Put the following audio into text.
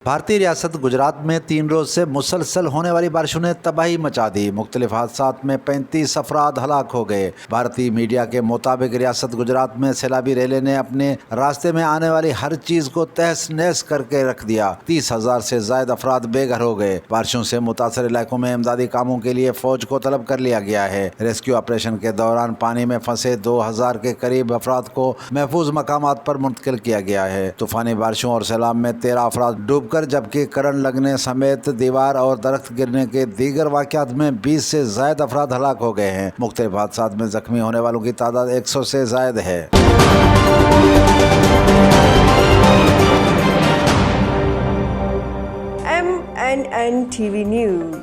भारतीय रियासत गुजरात में 3 रोज से मुसलसल होने वाली बारिशों ने तबाही मचा दी। मुख्तलिफ हादसात में 35 अफराद हलाक हो गए। भारतीय मीडिया के मुताबिक रियासत गुजरात में सैलाबी रेले ने अपने रास्ते में आने वाली हर चीज को तहस नहस करके रख दिया। 30,000 से ज्यादा अफराद बेघर हो गए। बारिशों से मुतासर इलाकों में इमदादी कामों के लिए फौज को तलब कर लिया गया है। रेस्क्यू ऑपरेशन के दौरान पानी में फंसे 2,000 के करीब अफराद को महफूज मकामात पर मुंतकिल किया गया है। तूफानी बारिशों और सैलाब में 13 अफराद डूब जबकि करंट लगने समेत दीवार और दरख्त गिरने के दीगर वाक़यात में 20 से ज्यादा अफराद हलाक हो गए हैं। मुख्तलिफ हादसात में जख्मी होने वालों की तादाद 100 से ज्यादा है। MNN TV News।